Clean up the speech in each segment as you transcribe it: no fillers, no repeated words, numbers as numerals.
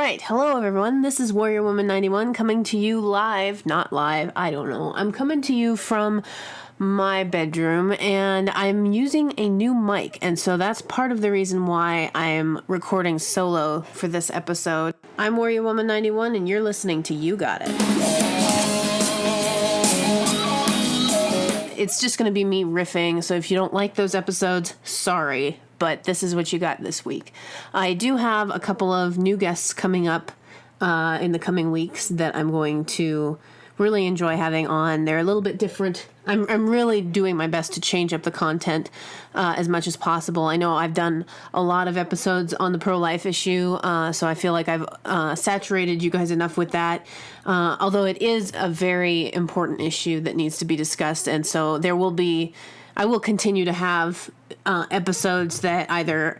right. Hello, everyone. This is Warrior Woman 91 coming to you live. Not live. I don't know. I'm coming to you from my bedroom, and I'm using a new mic. And so that's part of the reason why I'm recording solo for this episode. I'm Warrior Woman 91, and you're listening to You Got It. It's just going to be me riffing. So if you don't like those episodes, sorry. But this is what you got this week. I do have a couple of new guests coming up in the coming weeks that I'm going to really enjoy having on. They're a little bit different. I'm really doing my best to change up the content as much as possible. I know I've done a lot of episodes on the pro-life issue, so I feel like I've saturated you guys enough with that. Although it is a very important issue that needs to be discussed, and so I will continue to have episodes that either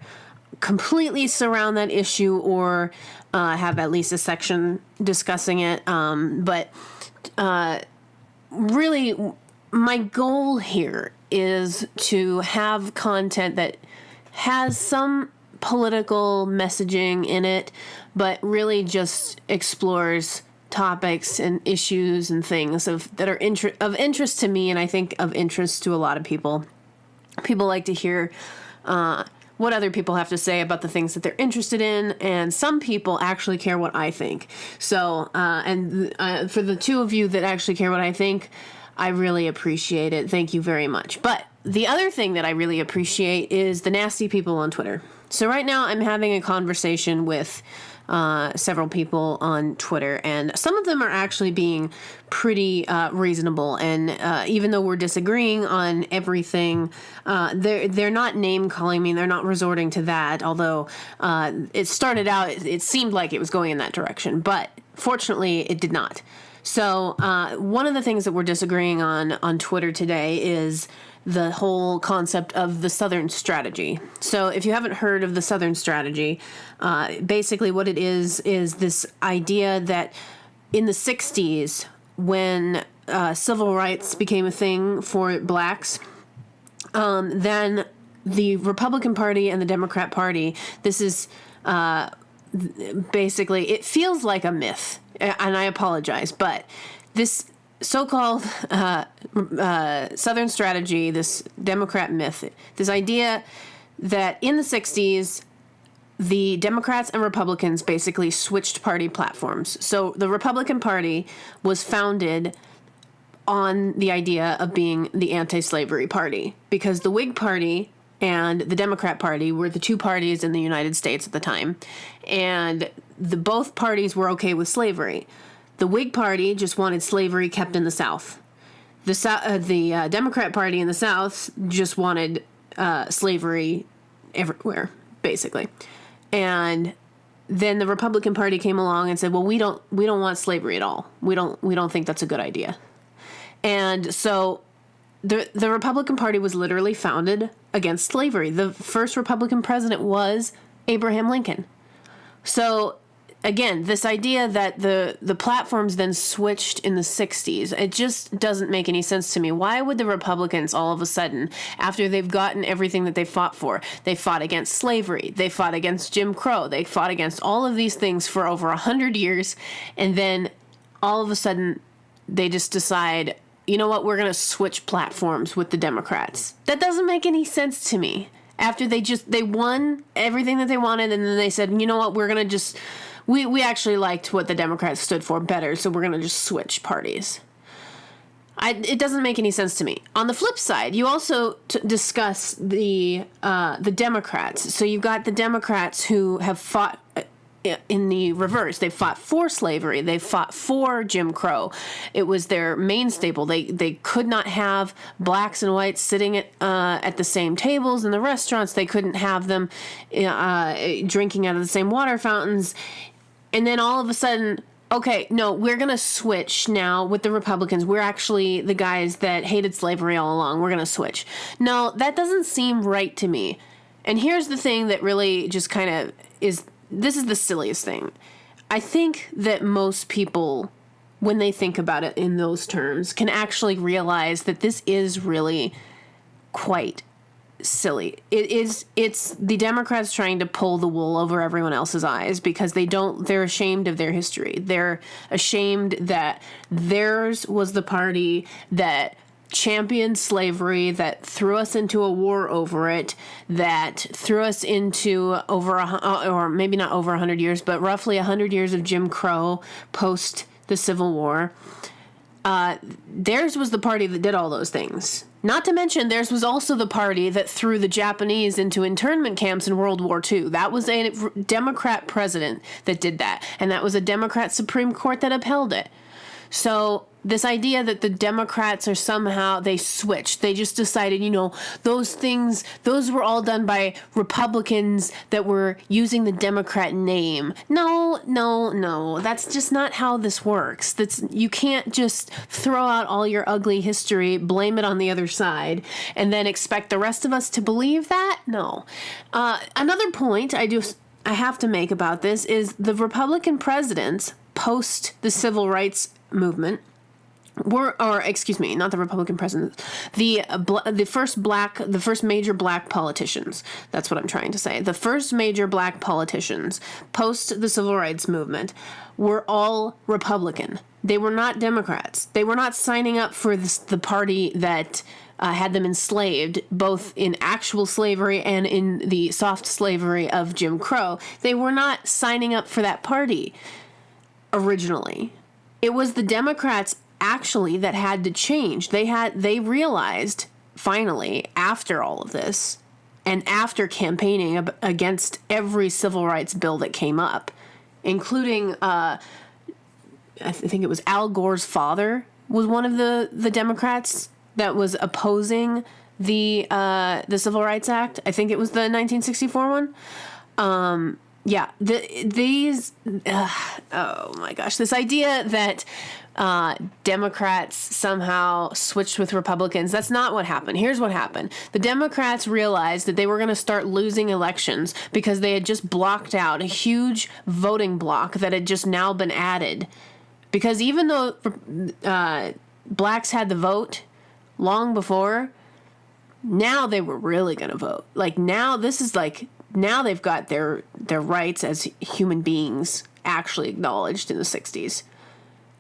completely surround that issue or have at least a section discussing it. But really, my goal here is to have content that has some political messaging in it, but really just explores topics and issues and things that are of interest to me, and I think of interest to a lot of people. People like to hear what other people have to say about the things that they're interested in, and some people actually care what I think. So, for the two of you that actually care what I think, I really appreciate it. Thank you very much. But the other thing that I really appreciate is the nasty people on Twitter. So right now I'm having a conversation with several people on Twitter, and some of them are actually being pretty reasonable. And even though we're disagreeing on everything, they're not name calling me. They're not resorting to that. Although it started out, it seemed like it was going in that direction, but fortunately, it did not. So one of the things that we're disagreeing on Twitter today is the whole concept of the Southern strategy. So if you haven't heard of the Southern strategy, basically what it is this idea that in the 60s, when civil rights became a thing for blacks, then the Republican Party and the Democrat Party, this is basically, it feels like a myth, and I apologize, but this so-called Southern strategy, this Democrat myth, this idea that in the 60s, the Democrats and Republicans basically switched party platforms. So the Republican Party was founded on the idea of being the anti-slavery party, because the Whig Party and the Democrat Party were the two parties in the United States at the time, and both parties were okay with slavery. The Whig Party just wanted slavery kept in the South. The Democrat Party in the South just wanted slavery everywhere, basically. And then the Republican Party came along and said, "Well, we don't want slavery at all. We don't think that's a good idea." And so the Republican Party was literally founded against slavery. The first Republican president was Abraham Lincoln. So again, this idea that the platforms then switched in the 60s, it just doesn't make any sense to me. Why would the Republicans all of a sudden, after they've gotten everything that they fought for, they fought against slavery, they fought against Jim Crow, they fought against all of these things for over 100 years, and then all of a sudden they just decide, you know what, we're going to switch platforms with the Democrats. That doesn't make any sense to me. After they won everything that they wanted, and then they said, you know what, we're going to just... We actually liked what the Democrats stood for better, so we're going to just switch parties. It doesn't make any sense to me. On the flip side, you also discuss the Democrats. So you've got the Democrats who have fought in the reverse. They fought for slavery. They fought for Jim Crow. It was their main staple. They could not have blacks and whites sitting at the same tables in the restaurants. They couldn't have them drinking out of the same water fountains. And then all of a sudden, okay, no, we're going to switch now with the Republicans. We're actually the guys that hated slavery all along. We're going to switch. No, that doesn't seem right to me. And here's the thing that really just kind of this is the silliest thing. I think that most people, when they think about it in those terms, can actually realize that this is really quite silly. It's the Democrats trying to pull the wool over everyone else's eyes because they're ashamed of their history. They're ashamed that theirs was the party that championed slavery, that threw us into a war over it, that threw us into or maybe not over 100 years, but roughly 100 years of Jim Crow post the Civil War. Theirs was the party that did all those things. Not to mention, theirs was also the party that threw the Japanese into internment camps in World War II. That was a Democrat president that did that, and that was a Democrat Supreme Court that upheld it. So this idea that the Democrats are somehow, they switched. They just decided, those things, those were all done by Republicans that were using the Democrat name. No. That's just not how this works. You can't just throw out all your ugly history, blame it on the other side, and then expect the rest of us to believe that? No. Another point I have to make about this is the Republican presidents post the civil rights movement not the Republican presidents, the first major black politicians. That's what I'm trying to say. The first major black politicians post the civil rights movement were all Republican. They were not Democrats. They were not signing up for the party that had them enslaved, both in actual slavery and in the soft slavery of Jim Crow. They were not signing up for that party originally. It was the Democrats actually that had to change. They realized finally, after all of this and after campaigning against every civil rights bill that came up, including I think it was Al Gore's father was one of the Democrats that was opposing the Civil Rights Act. I think it was the 1964 one. Yeah, oh my gosh, this idea that Democrats somehow switched with Republicans, that's not what happened. Here's what happened. The Democrats realized that they were going to start losing elections because they had just blocked out a huge voting block that had just now been added. Because even though blacks had the vote long before, now they were really going to vote. Now they've got their rights as human beings actually acknowledged in the 60s.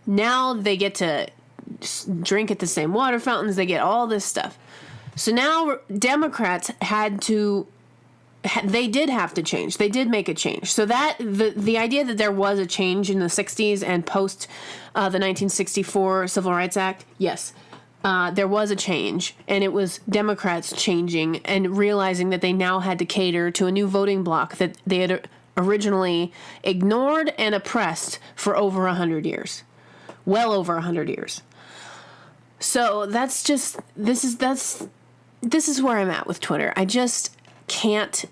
Now they get to drink at the same water fountains. They get all this stuff. So now Democrats they did have to change. They did make a change. So that the idea that there was a change in the 60s and post the 1964 Civil Rights Act, yes. There was a change, and it was Democrats changing and realizing that they now had to cater to a new voting bloc that they had originally ignored and oppressed for over 100 years. Well over 100 years. So this is where I'm at with Twitter. I can't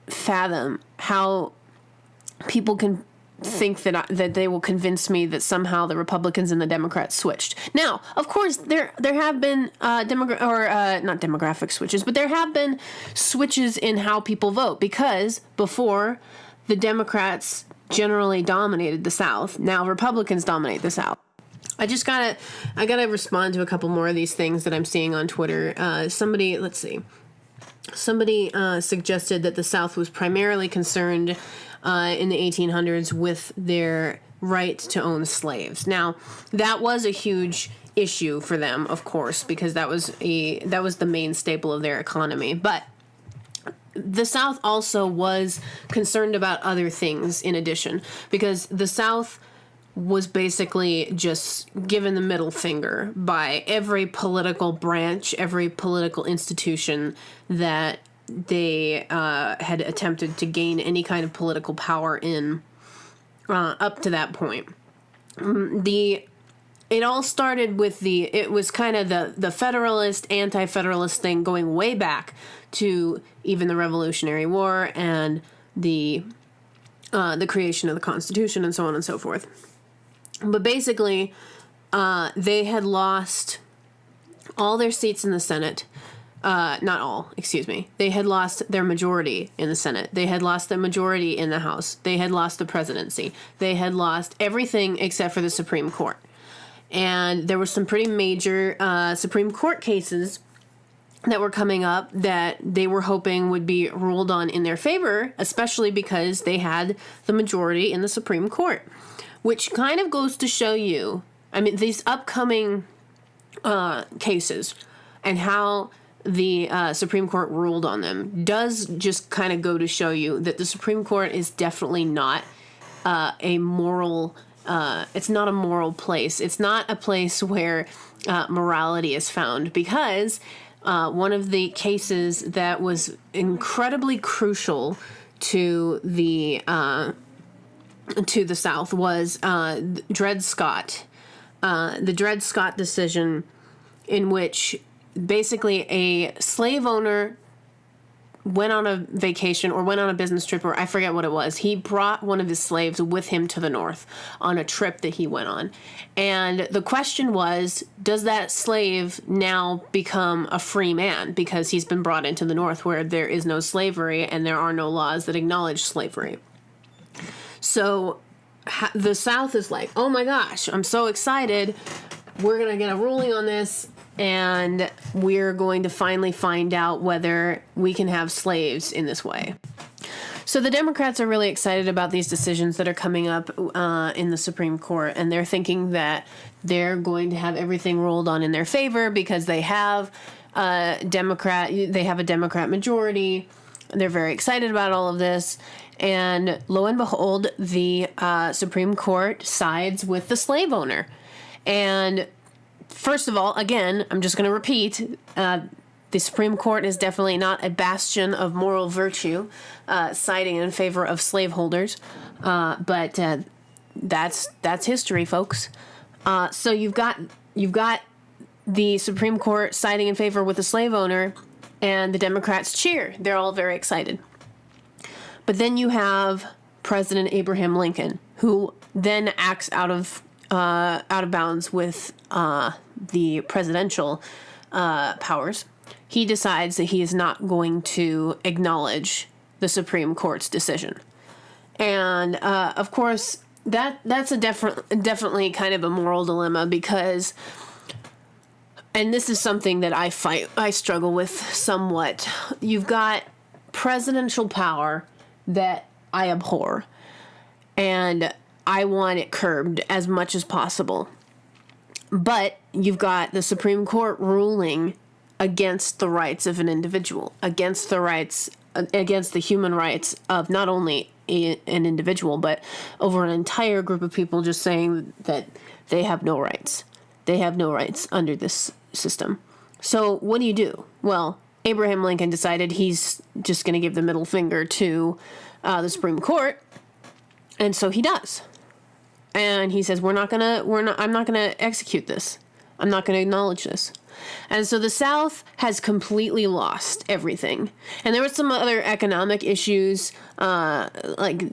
fathom how people can think that they will convince me that somehow the Republicans and the Democrats switched. Now, of course, there have been not demographic switches, but there have been switches in how people vote, because before the Democrats generally dominated the South. Now Republicans dominate the South. I gotta respond to a couple more of these things that I'm seeing on Twitter. Somebody suggested that the South was primarily concerned in the 1800s with their right to own slaves. Now, that was a huge issue for them, of course, because that was the main staple of their economy. But the South also was concerned about other things in addition, because the South was basically just given the middle finger by every political branch, every political institution that they had attempted to gain any kind of political power in up to that point. It all started with it was kind of the Federalist, anti-Federalist thing going way back to even the Revolutionary War and the creation of the Constitution and so on and so forth. But basically, they had lost all their seats in the Senate. Not all, excuse me. They had lost their majority in the Senate. They had lost their majority in the House. They had lost the presidency. They had lost everything except for the Supreme Court. And there were some pretty major Supreme Court cases that were coming up that they were hoping would be ruled on in their favor, especially because they had the majority in the Supreme Court, which kind of goes to show you, I mean, these upcoming cases and how the Supreme Court ruled on them does just kind of go to show you that the Supreme Court is definitely not a moral, it's not a moral place. It's not a place where morality is found, because one of the cases that was incredibly crucial to the South was Dred Scott. The Dred Scott decision, in which basically a slave owner went on a vacation or went on a business trip, or I forget what it was. He brought one of his slaves with him to the North on a trip that he went on. And the question was, does that slave now become a free man because he's been brought into the North where there is no slavery and there are no laws that acknowledge slavery? So the South is like, oh my gosh, I'm so excited. We're going to get a ruling on this, and we're going to finally find out whether we can have slaves in this way. So the Democrats are really excited about these decisions that are coming up in the Supreme Court, and they're thinking that they're going to have everything ruled on in their favor because they have a Democrat majority. They're very excited about all of this. And lo and behold, the Supreme Court sides with the slave owner. And first of all, again, I'm just going to repeat, the Supreme Court is definitely not a bastion of moral virtue, siding in favor of slaveholders. But that's history, folks. So you've got the Supreme Court siding in favor with the slave owner, and the Democrats cheer. They're all very excited. But then you have President Abraham Lincoln, who then acts out of bounds with the presidential powers. He decides that he is not going to acknowledge the Supreme Court's decision, and of course that's definitely kind of a moral dilemma, because, and this is something that I struggle with somewhat. You've got presidential power that I abhor, and I want it curbed as much as possible. But you've got the Supreme Court ruling against the rights of an individual, against the human rights of not only an individual, but over an entire group of people, just saying that they have no rights. They have no rights under this system. So what do? Well, Abraham Lincoln decided he's just going to give the middle finger to the Supreme Court, and so he does. And he says, I'm not going to execute this. I'm not going to acknowledge this. And so the South has completely lost everything. And there were some other economic issues, like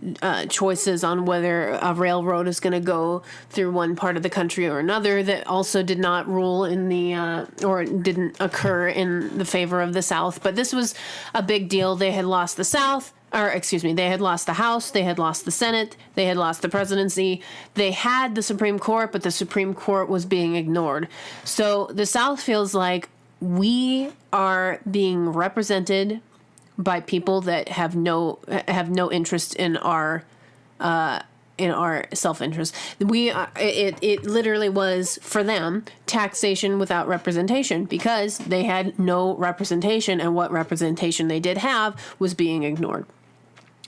choices on whether a railroad is going to go through one part of the country or another, that also did not rule in the, or didn't occur in the favor of the South. But this was a big deal. They had lost the South. They had lost the House, they had lost the Senate, they had lost the presidency. They had the Supreme Court, but the Supreme Court was being ignored. So the South feels like we are being represented by people that have no interest in our self-interest. It literally was, for them, taxation without representation, because they had no representation, and what representation they did have was being ignored.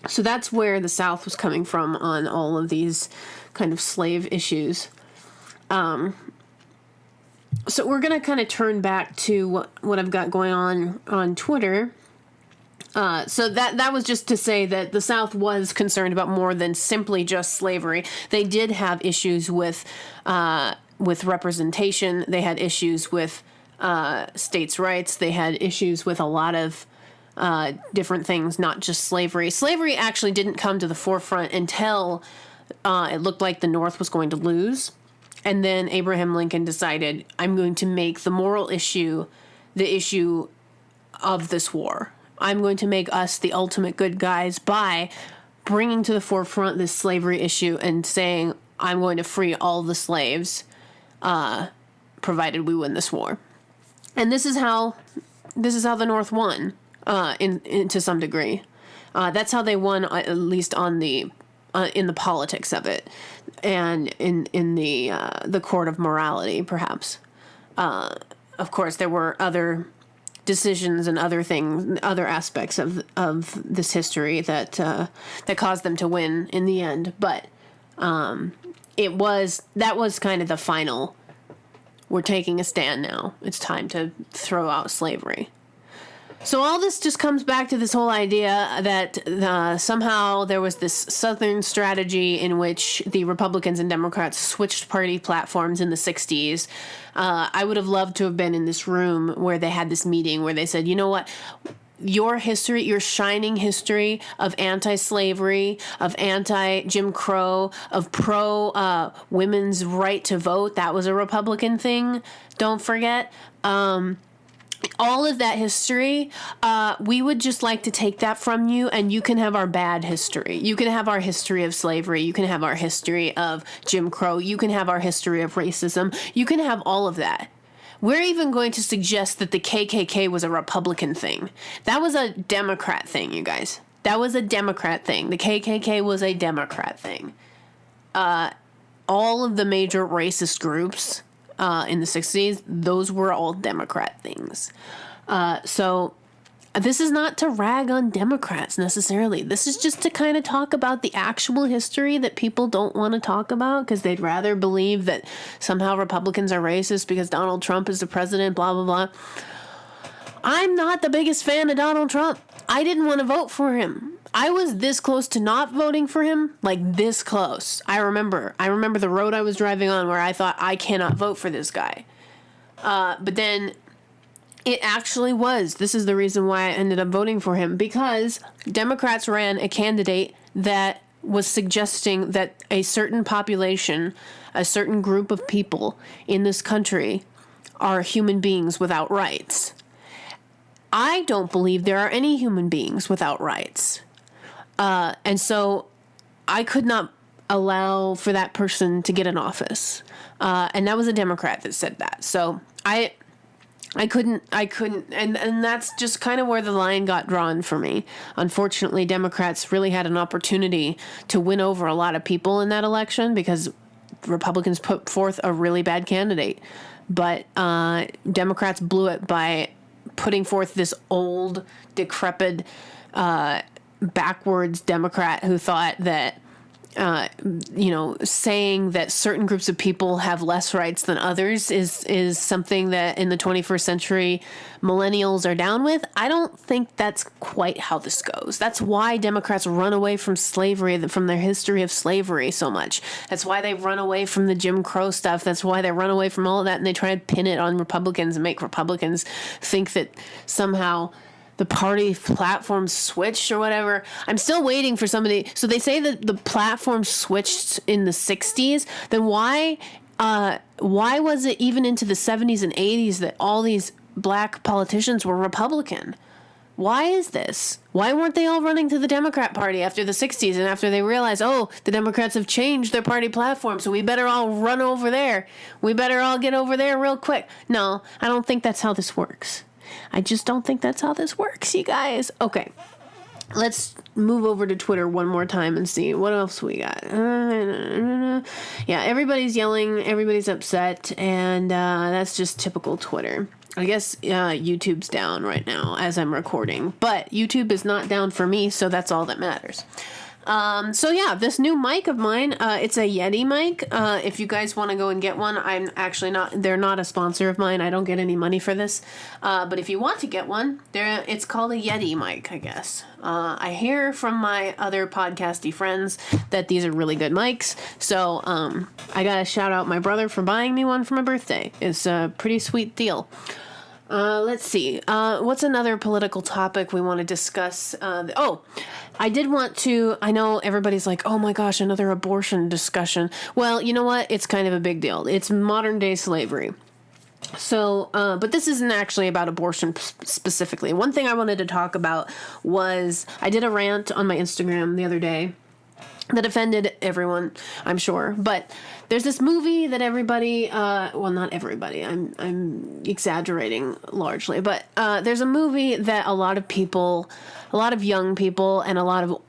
So that's where the South was coming from on all of these kind of slave issues. So we're going to kind of turn back to what I've got going on Twitter. So that was just to say that the South was concerned about more than simply just slavery. They did have issues with representation. They had issues with states' rights. They had issues with a lot of different things, not just slavery. Slavery actually didn't come to the forefront until it looked like the North was going to lose. And then Abraham Lincoln decided, I'm going to make the moral issue the issue of this war. I'm going to make us the ultimate good guys by bringing to the forefront this slavery issue and saying, I'm going to free all the slaves, provided we win this war. And this is how the North won, in to some degree. That's how they won, at least on the in the politics of it, and in the court of morality, perhaps. Of course, there were other decisions and other things, other aspects of this history that caused them to win in the end. But that was kind of the final. We're taking a stand now. It's time to throw out slavery. So all this just comes back to this whole idea that somehow there was this Southern strategy in which the Republicans and Democrats switched party platforms in the 60s. I would have loved to have been in this room where they had this meeting where they said, you know what? Your history, your shining history of anti-slavery, of anti-Jim Crow, of pro-women's right to vote, that was a Republican thing. Don't forget. All of that history, we would just like to take that from you, and you can have our bad history. You can have our history of slavery. You can have our history of Jim Crow. You can have our history of racism. You can have all of that. We're even going to suggest that the KKK was a Republican thing. That was a Democrat thing, you guys. That was a Democrat thing. The KKK was a Democrat thing. All of the major racist groups in the 60s, those were all Democrat things. So this is not to rag on Democrats necessarily. This is just to kind of talk about the actual history that people don't want to talk about because they'd rather believe that somehow Republicans are racist because Donald Trump is the president, blah, blah, blah. I'm not the biggest fan of Donald Trump. I didn't want to vote for him. I was this close to not voting for him, like this close. I remember the road I was driving on where I thought, I cannot vote for this guy. But then it actually was. This is the reason why I ended up voting for him, because Democrats ran a candidate that was suggesting that a certain population, a certain group of people in this country are human beings without rights. I don't believe there are any human beings without rights. And so I could not allow for that person to get in office. And that was a Democrat that said that. So I couldn't, and that's just kind of where the line got drawn for me. Unfortunately, Democrats really had an opportunity to win over a lot of people in that election because Republicans put forth a really bad candidate. But Democrats blew it by putting forth this old, decrepit, backwards Democrat who thought that, saying that certain groups of people have less rights than others is something that in the 21st century millennials are down with. I don't think that's quite how this goes. That's why Democrats run away from slavery, from their history of slavery so much. That's why they run away from the Jim Crow stuff. That's why they run away from all of that, and they try to pin it on Republicans and make Republicans think that somehow the party platform switched or whatever. I'm still waiting for somebody. So they say that the platform switched in the 60s. Then why was it even into the 70s and 80s that all these black politicians were Republican? Why is this? Why weren't they all running to the Democrat Party after the 60s and after they realized, oh, the Democrats have changed their party platform, so we better all run over there. We better all get over there real quick. No, I don't think that's how this works. I just don't think that's how this works, you guys. Okay, let's move over to Twitter one more time and see what else we got. Yeah, everybody's yelling, everybody's upset, and that's just typical Twitter. I guess YouTube's down right now as I'm recording, but YouTube is not down for me, so that's all that matters. So yeah, this new mic of mine, it's a Yeti mic. If you guys want to go and get one, I'm actually they're not a sponsor of mine. I don't get any money for this. But if you want to get one, it's called a Yeti mic, I guess. I hear from my other podcasty friends that these are really good mics. So, I gotta shout out my brother for buying me one for my birthday. It's a pretty sweet deal. Let's see. What's another political topic we want to discuss? I know everybody's like, oh my gosh, another abortion discussion. Well, you know what? It's kind of a big deal. It's modern day slavery. So, but this isn't actually about abortion specifically. One thing I wanted to talk about was I did a rant on my Instagram the other day. that offended everyone, I'm sure. But there's this movie that everybody, well, not everybody, I'm exaggerating largely, but there's a movie that a lot of young people and a lot of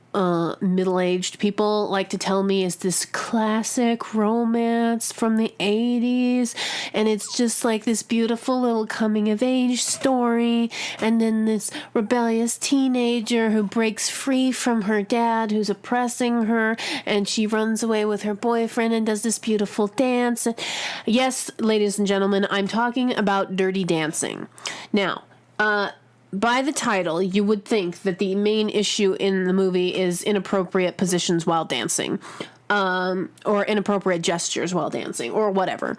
middle-aged people like to tell me is this classic romance from the 80s, and it's just like this beautiful little coming-of-age story, and then this rebellious teenager who breaks free from her dad who's oppressing her, and she runs away with her boyfriend and does this beautiful dance. Yes, ladies and gentlemen, I'm talking about Dirty Dancing. Now, by the title, you would think that the main issue in the movie is inappropriate positions while dancing, or inappropriate gestures while dancing, or whatever.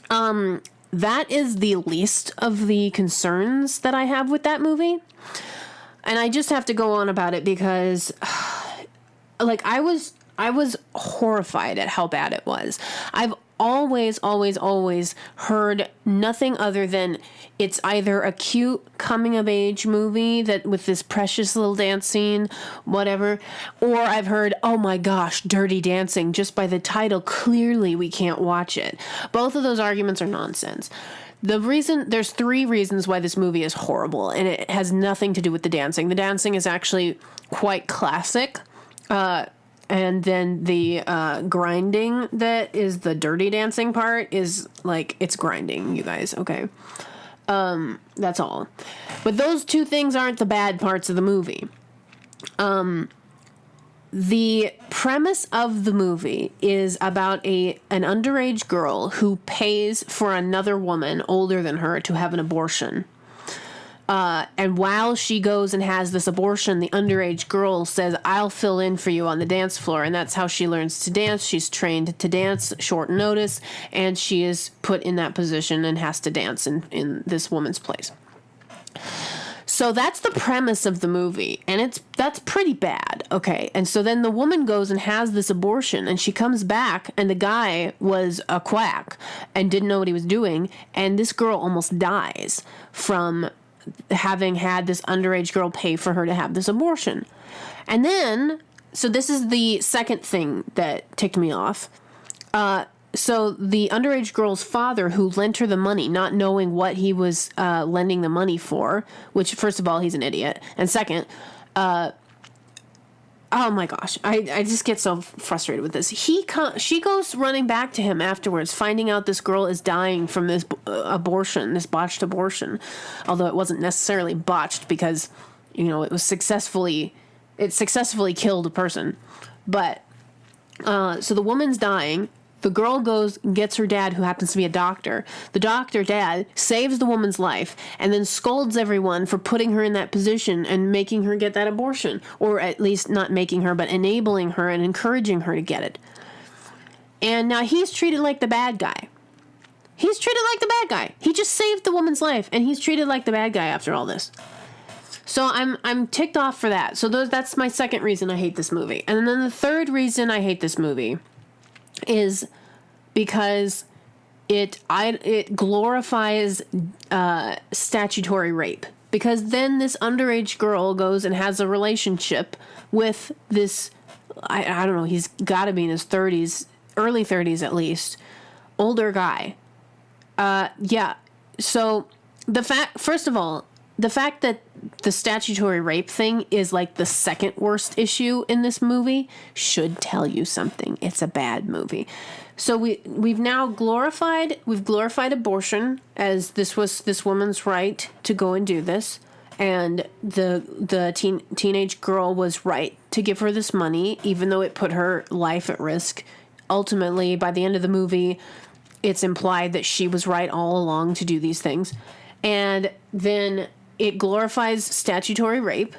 That is the least of the concerns that I have with that movie. And I just have to go on about it because, like, I was horrified at how bad it was. I've always heard nothing other than it's either a cute coming-of-age movie that with this precious little dance scene, whatever, or I've heard, oh my gosh, Dirty Dancing, just by the title, clearly we can't watch it. Both of those arguments are nonsense. There's 3 reasons why this movie is horrible, and it has nothing to do with the dancing. The dancing is actually quite classic, and then the grinding that is the Dirty Dancing part is like, it's grinding, you guys, okay? That's all. But those 2 things aren't the bad parts of the movie. The premise of the movie is about an underage girl who pays for another woman older than her to have an abortion. And while she goes and has this abortion, the underage girl says, I'll fill in for you on the dance floor. And that's how she learns to dance. She's trained to dance short notice, and she is put in that position and has to dance in this woman's place. So that's the premise of the movie, and that's pretty bad, okay? And so then the woman goes and has this abortion, and she comes back, and the guy was a quack and didn't know what he was doing, and this girl almost dies from having had this underage girl pay for her to have this abortion. And then, so this is the second thing that ticked me off. So the underage girl's father, who lent her the money, not knowing what he was lending the money for, which, first of all, he's an idiot. And second, oh my gosh, I just get so frustrated with this. She goes running back to him afterwards, finding out this girl is dying from this abortion, this botched abortion. Although it wasn't necessarily botched because, it successfully killed a person. But, so the woman's dying. The girl goes and gets her dad, who happens to be a doctor. The doctor dad saves the woman's life and then scolds everyone for putting her in that position and making her get that abortion. Or at least not making her, but enabling her and encouraging her to get it. And now he's treated like the bad guy. He just saved the woman's life, and he's treated like the bad guy after all this. So I'm ticked off for that. So that's my second reason I hate this movie. And then the third reason I hate this movie is because it glorifies statutory rape. Because then this underage girl goes and has a relationship with this, I don't know, he's got to be in his 30s, early 30s at least, older guy. Yeah. So first of all, the fact that the statutory rape thing is like the second worst issue in this movie should tell you something. It's a bad movie. So we've now glorified abortion as this was this woman's right to go and do this, and the teenage girl was right to give her this money, even though it put her life at risk. Ultimately, by the end of the movie, it's implied that she was right all along to do these things. And then it glorifies statutory rape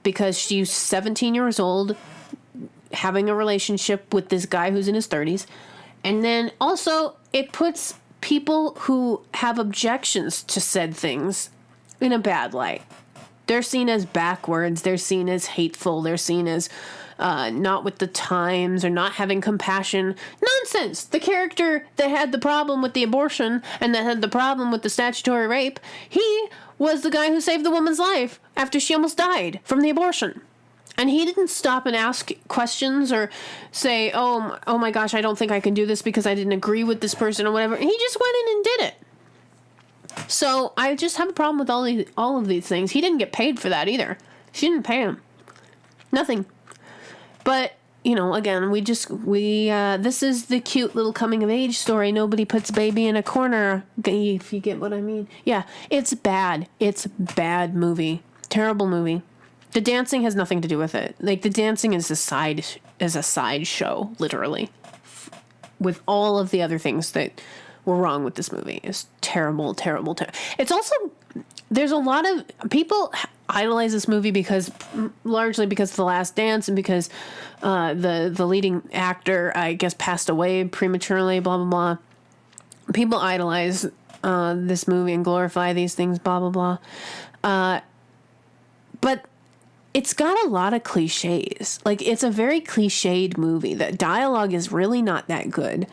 because she's 17 years old having a relationship with this guy who's in his 30s. And then also it puts people who have objections to said things in a bad light. They're seen as backwards. They're seen as hateful. They're seen as not with the times or not having compassion. Nonsense. The character that had the problem with the abortion and that had the problem with the statutory rape, he was the guy who saved the woman's life after she almost died from the abortion. And he didn't stop and ask questions or say, oh my gosh, I don't think I can do this because I didn't agree with this person or whatever. He just went in and did it. So I just have a problem with all of these things. He didn't get paid for that either. She didn't pay him. Nothing. But, again, this is the cute little coming of age story. Nobody puts baby in a corner, if you get what I mean. Yeah, it's bad. It's a bad movie. Terrible movie. The dancing has nothing to do with it. Like, the dancing is a side show, literally, with all of the other things that were wrong with this movie. It's terrible, terrible, terrible. It's also, there's a lot of people idolize this movie largely because of The Last Dance and because the leading actor, I guess, passed away prematurely, blah, blah, blah. People idolize this movie and glorify these things, blah, blah, blah. But it's got a lot of cliches. Like, it's a very cliched movie. The dialogue is really not that good.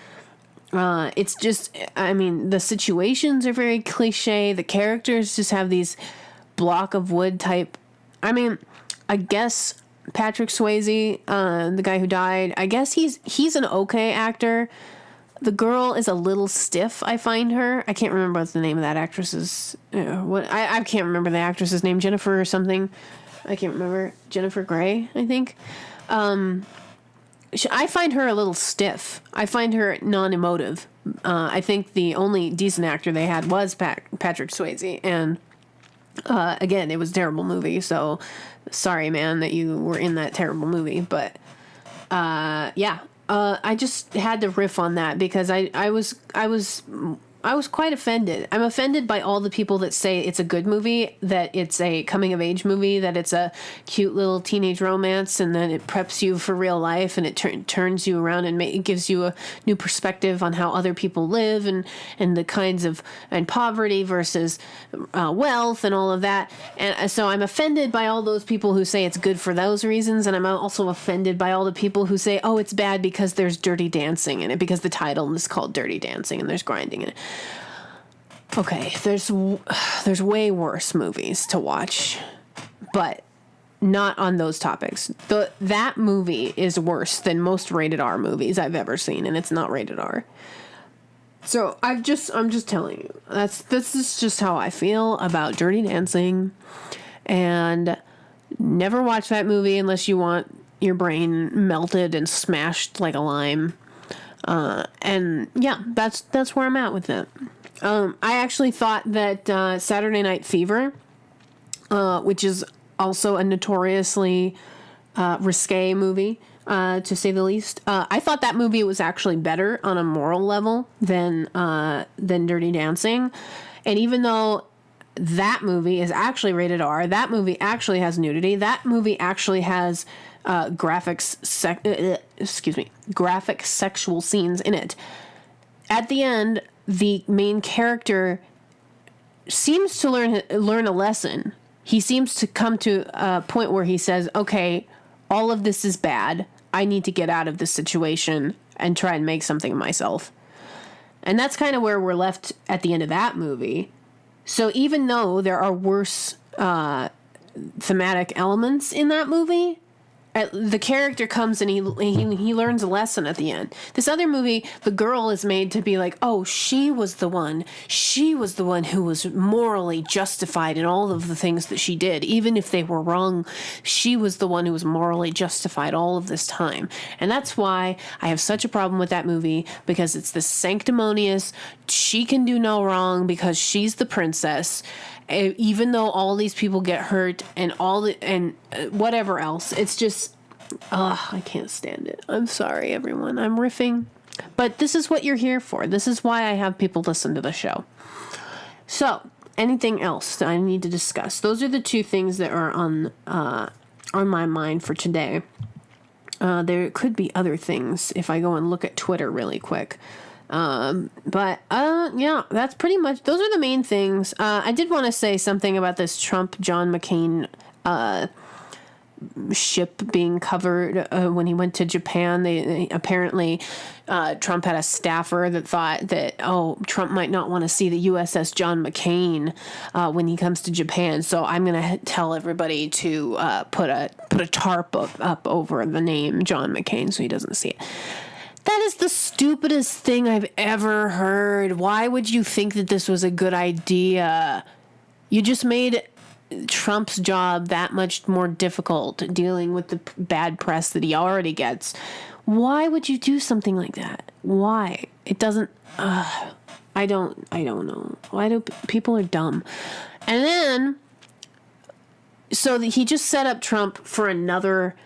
It's just, the situations are very cliche. The characters just have these block of wood type. I guess Patrick Swayze, the guy who died, I guess he's an okay actor. The girl is a little stiff, I find her. I can't remember what the name of that actress is. I can't remember the actress's name. Jennifer or something. I can't remember. Jennifer Grey, I think. I find her a little stiff. I find her non-emotive. I think the only decent actor they had was Patrick Swayze. And, again, it was a terrible movie. So, sorry, man, that you were in that terrible movie. But, yeah. I just had to riff on that because I was quite offended. I'm offended by all the people that say it's a good movie, that it's a coming of age movie, that it's a cute little teenage romance, and then it preps you for real life, and it turns you around and it gives you a new perspective on how other people live and the kinds of and poverty versus wealth and all of that. And so I'm offended by all those people who say it's good for those reasons, and I'm also offended by all the people who say, oh, it's bad because there's dirty dancing in it, because the title is called Dirty Dancing and there's grinding in it. Okay, there's way worse movies to watch, but not on those topics. That movie is worse than most rated R movies I've ever seen, and it's not rated R. So I'm just telling you, this is just how I feel about Dirty Dancing, and never watch that movie unless you want your brain melted and smashed like a lime. And yeah, that's where I'm at with it. I actually thought that Saturday Night Fever, which is also a notoriously risque movie, to say the least, I thought that movie was actually better on a moral level than Dirty Dancing. And even though that movie is actually rated R, that movie actually has nudity, that movie actually has graphic sexual scenes in it. At the end, the main character seems to learn a lesson. He seems to come to a point where he says, okay, all of this is bad. I need to get out of this situation and try and make something of myself. And that's kind of where we're left at the end of that movie. So even though there are worse thematic elements in that movie, the character comes and he learns a lesson at the end. This other movie, the girl is made to be like, oh, she was the one who was morally justified in all of the things that she did. Even if they were wrong, she was the one who was morally justified all of this time. And that's why I have such a problem with that movie, because it's this sanctimonious, she can do no wrong because she's the princess, even though all these people get hurt and whatever else. It's just, I can't stand it. I'm sorry, everyone. I'm riffing. But this is what you're here for. This is why I have people listen to the show. So, anything else that I need to discuss? Those are the two things that are on my mind for today. There could be other things if I go and look at Twitter really quick. Yeah, that's pretty much, those are the main things. I did want to say something about this Trump John McCain ship being covered when he went to Japan. Apparently Trump had a staffer that thought that, Trump might not want to see the USS John McCain when he comes to Japan, so I'm going to tell everybody to put a tarp up over the name John McCain so he doesn't see it. That is the stupidest thing I've ever heard. Why would you think that this was a good idea? You just made Trump's job that much more difficult, dealing with the bad press that he already gets. Why would you do something like that? Why? It doesn't. I don't know. Why do people are dumb? And then, so he just set up Trump for another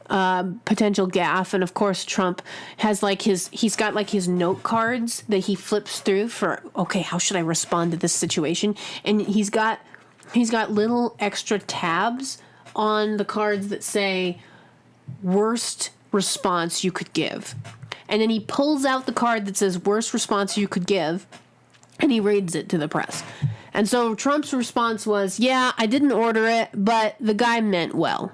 potential gaffe, and of course Trump has he's got his note cards that he flips through for, okay, how should I respond to this situation? And he's got little extra tabs on the cards that say worst response you could give. And then he pulls out the card that says worst response you could give, and he reads it to the press. And so Trump's response was, yeah, I didn't order it, but the guy meant well.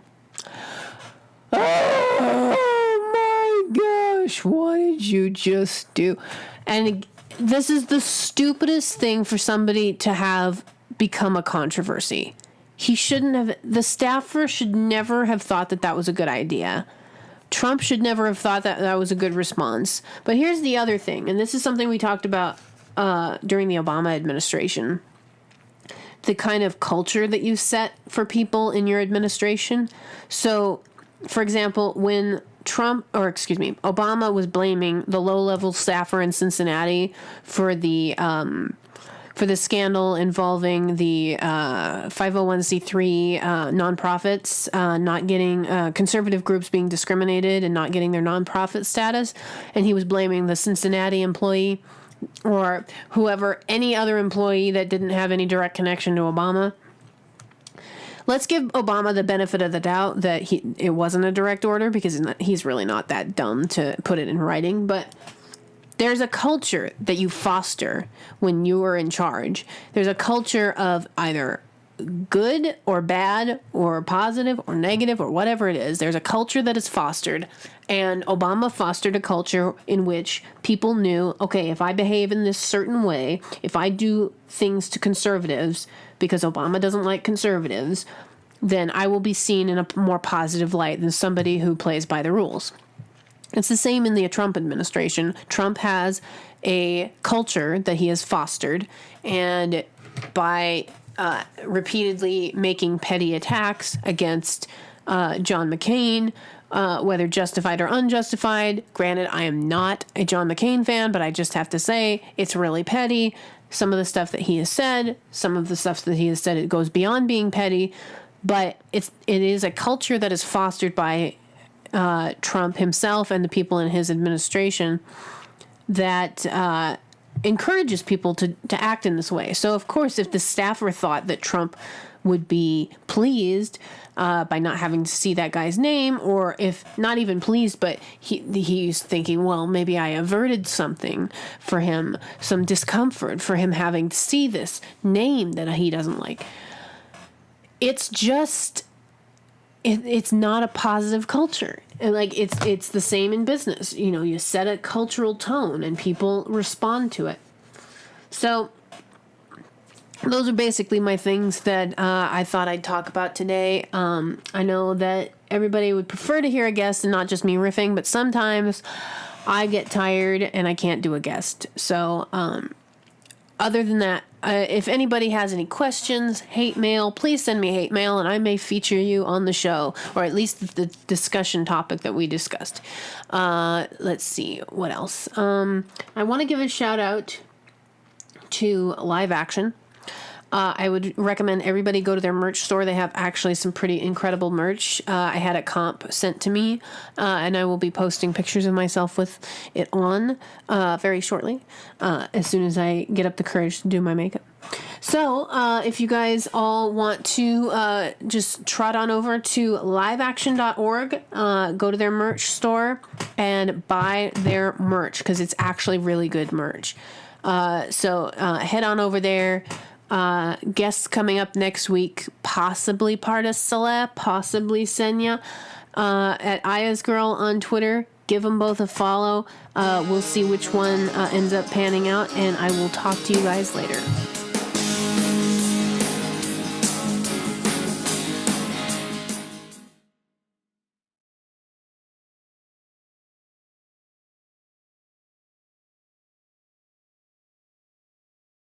Oh my gosh, what did you just do? And this is the stupidest thing for somebody to have become a controversy. The staffer should never have thought that was a good idea. Trump should never have thought that was a good response. But here's the other thing, and this is something we talked about during the Obama administration. The kind of culture that you set for people in your administration. So, for example, when Obama was blaming the low-level staffer in Cincinnati for the scandal involving the 501c3 nonprofits not getting conservative groups being discriminated and not getting their nonprofit status, and he was blaming the Cincinnati employee or any other employee that didn't have any direct connection to Obama. Let's give Obama the benefit of the doubt that it wasn't a direct order, because he's really not that dumb to put it in writing. But there's a culture that you foster when you are in charge. There's a culture of either good or bad or positive or negative or whatever it is. There's a culture that is fostered, and Obama fostered a culture in which people knew, okay, if I behave in this certain way, if I do things to conservatives, because Obama doesn't like conservatives, then I will be seen in a more positive light than somebody who plays by the rules. It's the same in the Trump administration. Trump has a culture that he has fostered, and by repeatedly making petty attacks against John McCain, whether justified or unjustified. Granted, I am not a John McCain fan, but I just have to say it's really petty. Some of the stuff that he has said, it goes beyond being petty, but it is a culture that is fostered by Trump himself and the people in his administration that encourages people to act in this way. So, of course, if the staffer thought that Trump would be pleased by not having to see that guy's name, or if not even pleased, but he's thinking, well, maybe I averted something for him, some discomfort for him having to see this name that he doesn't like. It's just, it's not a positive culture. And it's the same in business. You know, you set a cultural tone and people respond to it. So those are basically my things that I thought I'd talk about today. I know that everybody would prefer to hear a guest and not just me riffing, but sometimes I get tired and I can't do a guest. So other than that, if anybody has any questions, hate mail, please send me hate mail and I may feature you on the show, or at least the discussion topic that we discussed. Let's see, what else? I want to give a shout out to Live Action. I would recommend everybody go to their merch store. They have actually some pretty incredible merch. I had a comp sent to me, and I will be posting pictures of myself with it on very shortly, as soon as I get up the courage to do my makeup. So if you guys all want to just trot on over to liveaction.org, go to their merch store and buy their merch, because it's actually really good merch. So head on over there. Guests coming up next week, possibly Parda Saleh, possibly Senya, at Aya's Girl on Twitter. Give them both a follow. We'll see which one ends up panning out, and I will talk to you guys later.